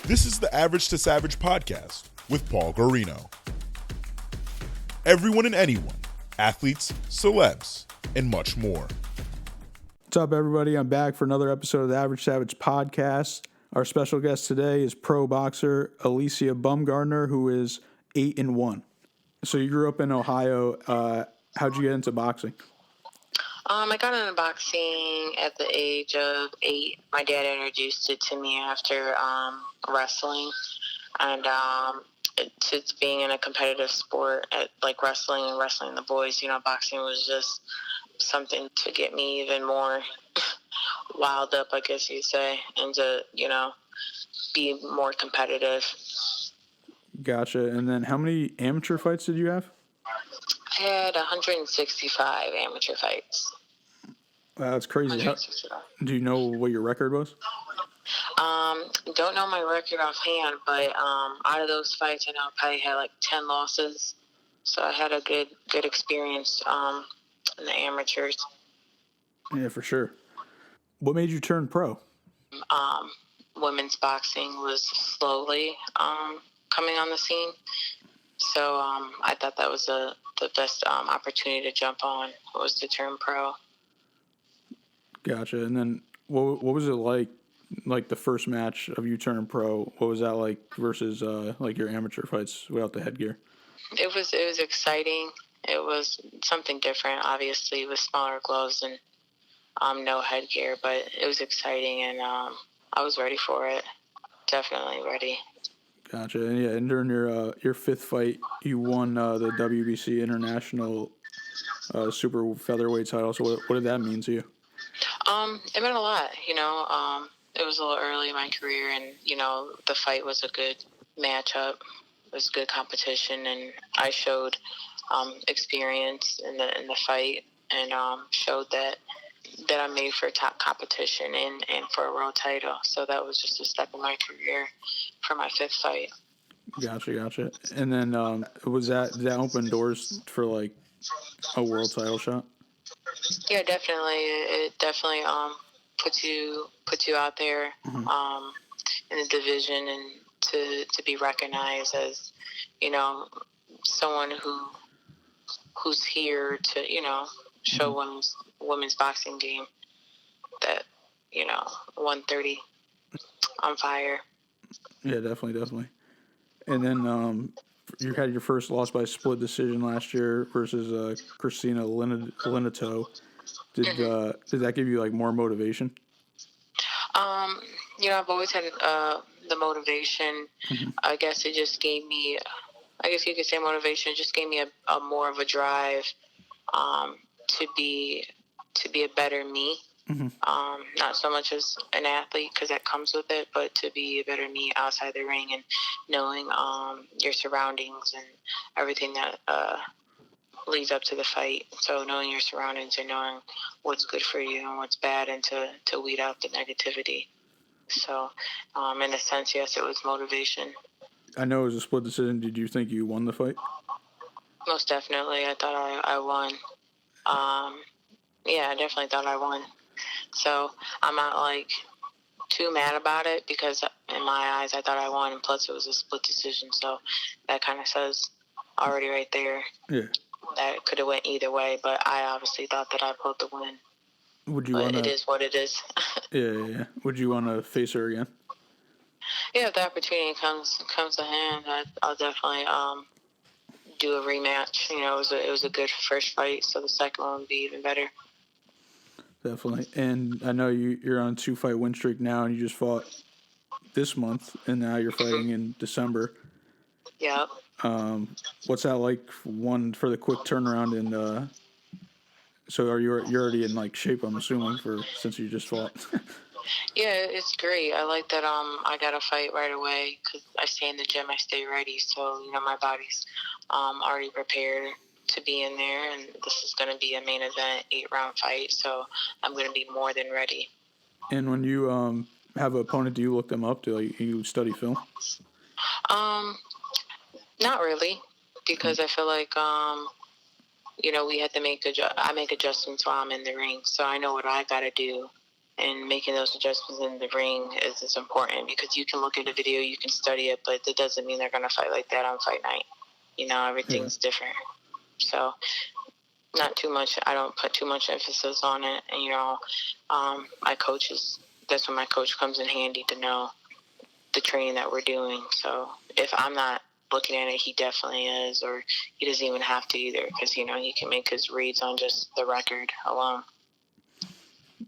This is the Average to Savage podcast with Paul Guarino. Everyone and anyone, athletes, celebs, and much more. What's up, everybody? I'm back for another episode of the Average Savage podcast. Our special guest today is pro boxer Alycia Baumgardner, who is 8-1. So you grew up in Ohio. How'd you get into boxing? I got into boxing at the age of 8. My dad introduced it to me after wrestling, and it's being in a competitive sport like wrestling and wrestling the boys. You know, boxing was just something to get me even more wild up, I guess you'd say, and to, be more competitive. Gotcha. And then how many amateur fights did you have? I had 165 amateur fights. Wow, that's crazy. Do you know what your record was? Don't know my record offhand, but out of those fights, I know I probably had like 10 losses. So I had a good experience in the amateurs. Yeah, for sure. What made you turn pro? Women's boxing was slowly coming on the scene. So I thought that was the best opportunity to jump on, was to turn pro. Gotcha. And then what was it like the first match of you turning pro? What was that like versus like your amateur fights without the headgear? It was exciting. It was something different, obviously, with smaller gloves and no headgear, but it was exciting, and I was ready for it. Definitely ready. Gotcha. And yeah, and during your fifth fight, you won the WBC International Super Featherweight title. So what did that mean to you? It meant a lot. It was a little early in my career, and the fight was a good matchup. It was good competition, and I showed experience in the fight, and showed that I'm made for top competition and for a world title. So that was just a step in my career for my fifth fight. Gotcha. And then did that open doors for like a world title shot? Yeah, definitely. It definitely puts you out there in the division, and to be recognized as someone who's here to show women's boxing game that 130 on fire. Yeah, definitely. And then you had your first loss by split decision last year versus Cristina del Valle. Did that give you like more motivation? I've always had the motivation. Mm-hmm. I guess it just gave me, I guess you could say motivation. It just gave me a more of a drive to be a better me. Mm-hmm. Not so much as an athlete, because that comes with it, but to be a better me outside the ring, and knowing your surroundings and everything that leads up to the fight. So knowing your surroundings and knowing what's good for you and what's bad, and to weed out the negativity. So in a sense, yes, it was motivation. I know it was a split decision. Did you think you won the fight? Most definitely. I thought I won. Yeah, I definitely thought I won. So I'm not like too mad about it, because in my eyes I thought I won, and plus it was a split decision. So that kind of says already right there. Yeah. That it could have went either way, but I obviously thought that I pulled the win. It is what it is. Yeah. Would you want to face her again? Yeah, if the opportunity comes to hand, I'll definitely do a rematch. It was a good first fight, so the second one would be even better. Definitely. And I know you're on a 2-fight win streak now, and you just fought this month, and now you're fighting in December. Yep. What's that like? One for the quick turnaround, and so you're already in like shape, I'm assuming, since you just fought. Yeah, it's great. I like that. I got to fight right away, because I stay in the gym. I stay ready, so my body's already prepared to be in there, and this is going to be a main event 8-round fight, so I'm going to be more than ready. And when you have an opponent, do you look them up? Do you study film? Not really, because I feel like we have to I make adjustments while I'm in the ring, so I know what I got to do and making those adjustments in the ring is important, because you can look at a video, you can study it, but that doesn't mean they're going to fight like that on fight night. Everything's different. So not too much. I don't put too much emphasis on it. And, my coaches, that's when my coach comes in handy to know the training that we're doing. So if I'm not looking at it, he definitely is, or he doesn't even have to either, because, he can make his reads on just the record alone.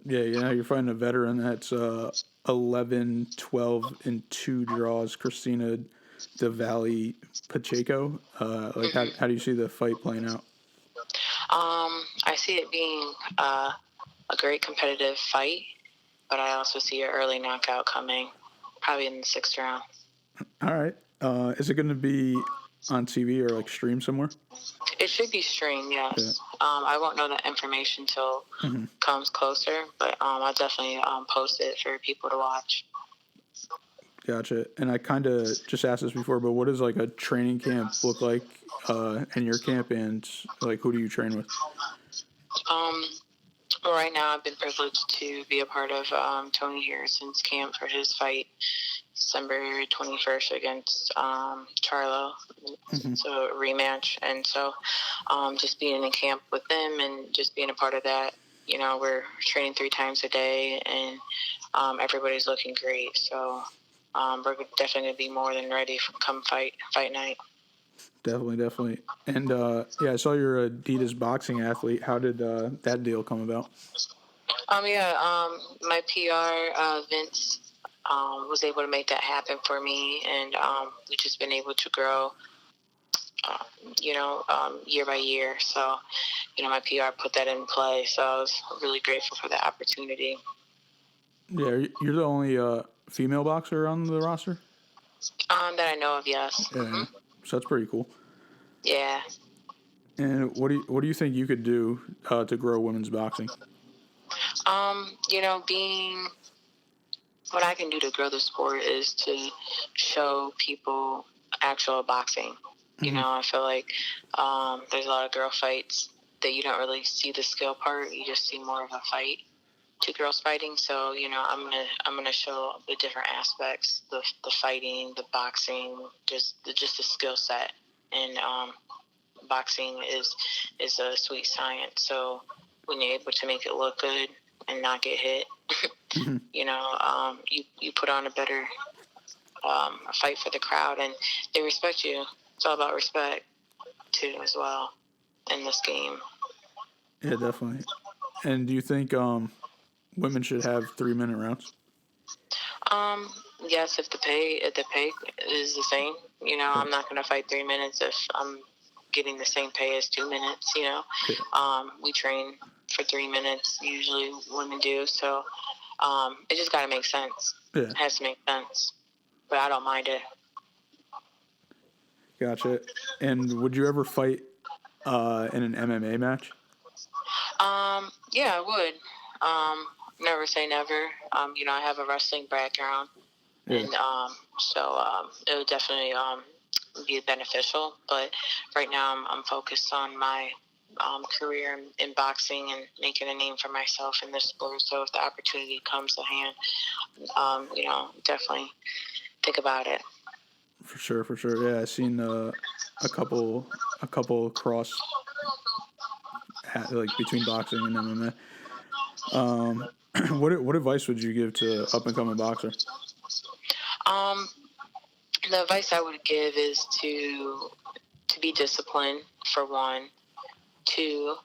Yeah, you're fighting a veteran that's 11, 12, and 2 draws, Cristina del Valle Pacheco. How do you see the fight playing out? I see it being a great competitive fight, but I also see an early knockout coming, probably in the 6th round. All right. Is it going to be on TV or stream somewhere? It should be streamed, yes. Yeah. I won't know that information till comes closer, but I'll definitely post it for people to watch. Gotcha. And I kind of just asked this before, but what does a training camp look like in your camp, and who do you train with? Right now I've been privileged to be a part of Tony Harrison's camp for his fight December 21st against Charlo. So a rematch. And so just being in camp with them and just being a part of that, we're training 3 times a day, and everybody's looking great. So we're definitely going to be more than ready for come fight night. Definitely. And I saw you're Adidas boxing athlete. How did that deal come about? My PR, Vince, was able to make that happen for me, and we've just been able to grow, year by year. So, my PR put that in play, so I was really grateful for the opportunity. Yeah, you're the only female boxer on the roster? That I know of, yes. Yeah, mm-hmm. So that's pretty cool. Yeah. And what do you think you could do to grow women's boxing? Being what I can do to grow the sport is to show people actual boxing. I feel like there's a lot of girl fights that you don't really see the skill part. You just see more of a fight to girls fighting. So, I'm gonna show the different aspects, the fighting, the boxing, just the skill set. And boxing is a sweet science. So when you're able to make it look good and not get hit, you put on a better fight for the crowd, and they respect you. It's all about respect too, as well, in this game. Yeah, definitely. And do you think women should have 3-minute rounds? Yes, if the pay is the same. I'm not going to fight 3 minutes if I'm getting the same pay as 2 minutes. Yeah. We train for 3 minutes. Usually, women do. So it just got to make sense. Yeah. It has to make sense, but I don't mind it. Gotcha. And would you ever fight in an MMA match? Yeah, I would. Never say never. I have a wrestling background, and so it would definitely be beneficial. But right now, I'm focused on my career in boxing and making a name for myself in this sport. So if the opportunity comes to hand, definitely think about it. For sure. Yeah, I've seen a couple cross between boxing and MMA. What advice would you give to up and coming boxer? The advice I would give is to be disciplined, for one. 2,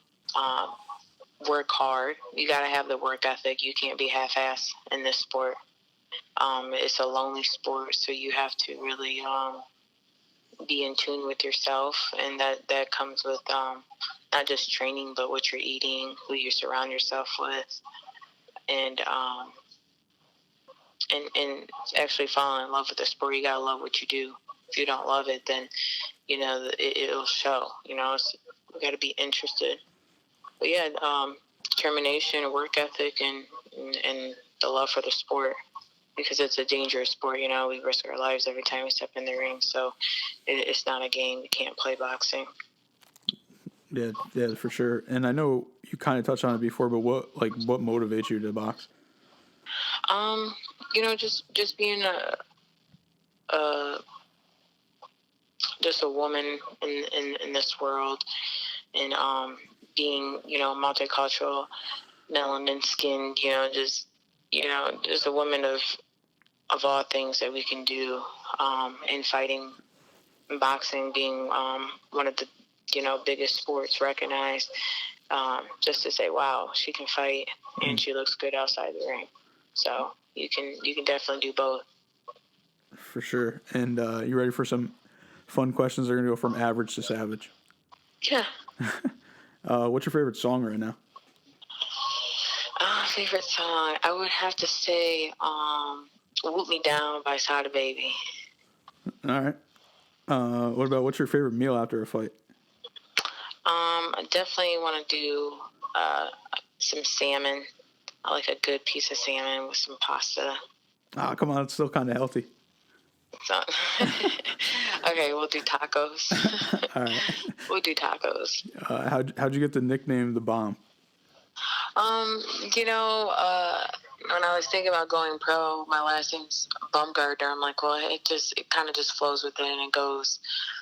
work hard. You got to have the work ethic. You can't be half-assed in this sport. It's a lonely sport, so you have to really be in tune with yourself, and that comes with not just training, but what you're eating, who you surround yourself with, and actually falling in love with the sport. You gotta love what you do. If you don't love it, then it'll show. You gotta be interested. But yeah, determination, work ethic, and the love for the sport, because it's a dangerous sport. We risk our lives every time we step in the ring. So it's not a game. You can't play boxing. Yeah, for sure. And I know you kind of touched on it before, but what motivates you to box? Just being a just a woman in this world, and being multicultural, melanin skinned, just a woman of all things that we can do, in fighting, boxing being one of the biggest sports recognized. Just to say, wow, she can fight and she looks good outside the ring. So you can definitely do both. For sure. And you ready for some fun questions? They're going to go from average to savage. Yeah. What's your favorite song right now? Favorite song? I would have to say Whoop Me Down by Sada Baby. All right. What's your favorite meal after a fight? I definitely want to do some salmon. I like a good piece of salmon with some pasta. Ah, come on. It's still kind of healthy. So, okay, we'll do tacos. All right. We'll do tacos. How'd you get the nickname The Bomb? When I was thinking about going pro, my last name's Baumgardner. I'm like, well, it kind of just flows with it and it goes.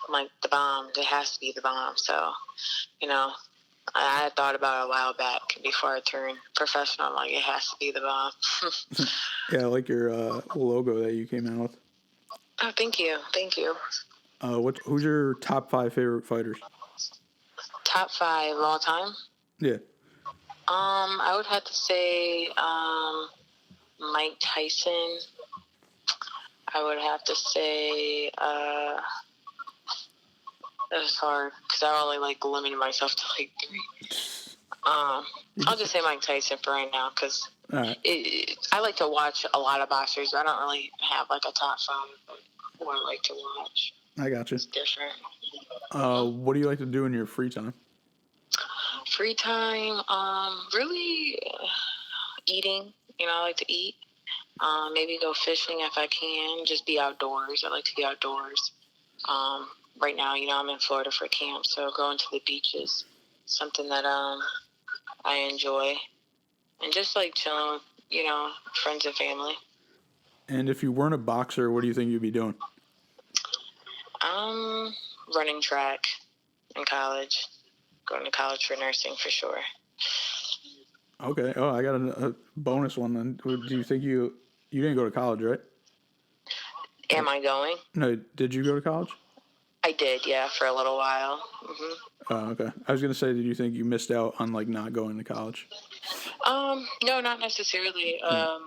I'm like, the bomb. It has to be the bomb. So, I had thought about it a while back before I turned professional. I'm like, it has to be the bomb. Yeah, I like your logo that you came out with. Oh, thank you. Thank you. Who's your top 5 favorite fighters? Top 5 of all time? Yeah. I would have to say Mike Tyson. I would have to say that's hard because I only limited myself to 3. I'll just say Mike Tyson for right now because right. I like to watch a lot of boxers, but I don't really have a top 5 who I like to watch. I got you. It's different. What do you like to do in your free time? Free time, really eating. I like to eat. Maybe go fishing if I can. Just be outdoors. I like to be outdoors. Right now, I'm in Florida for camp, so going to the beach is something that I enjoy. And just chilling with, friends and family. And if you weren't a boxer, what do you think you'd be doing? Running track in college. Going to college for nursing for sure. Okay. Oh, I got a bonus one then. Do you think you didn't go to college, right? Am I going? No. Did you go to college? I did, yeah, for a little while. Mm-hmm. Oh, okay. I was gonna say, did you think you missed out on not going to college? No, not necessarily. I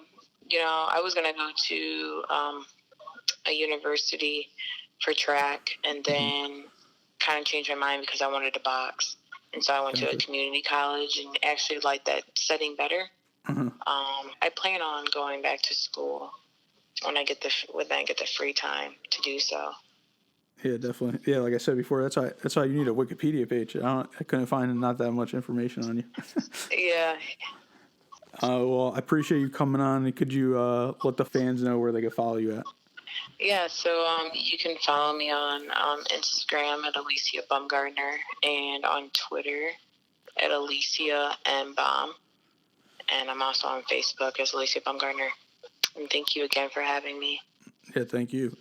was gonna go to a university for track, and then kind of changed my mind because I wanted to box. And so I went to a community college and actually liked that setting better. Mm-hmm. I plan on going back to school when I get the free time to do so. Yeah, definitely. Yeah, like I said before, that's why you need a Wikipedia page. I couldn't find not that much information on you. Yeah. Well, I appreciate you coming on. Could you let the fans know where they can follow you at? Yeah, so you can follow me on Instagram at Alycia Baumgardner and on Twitter at Alycia M. Baum. And I'm also on Facebook as Alycia Baumgardner. And thank you again for having me. Yeah, thank you.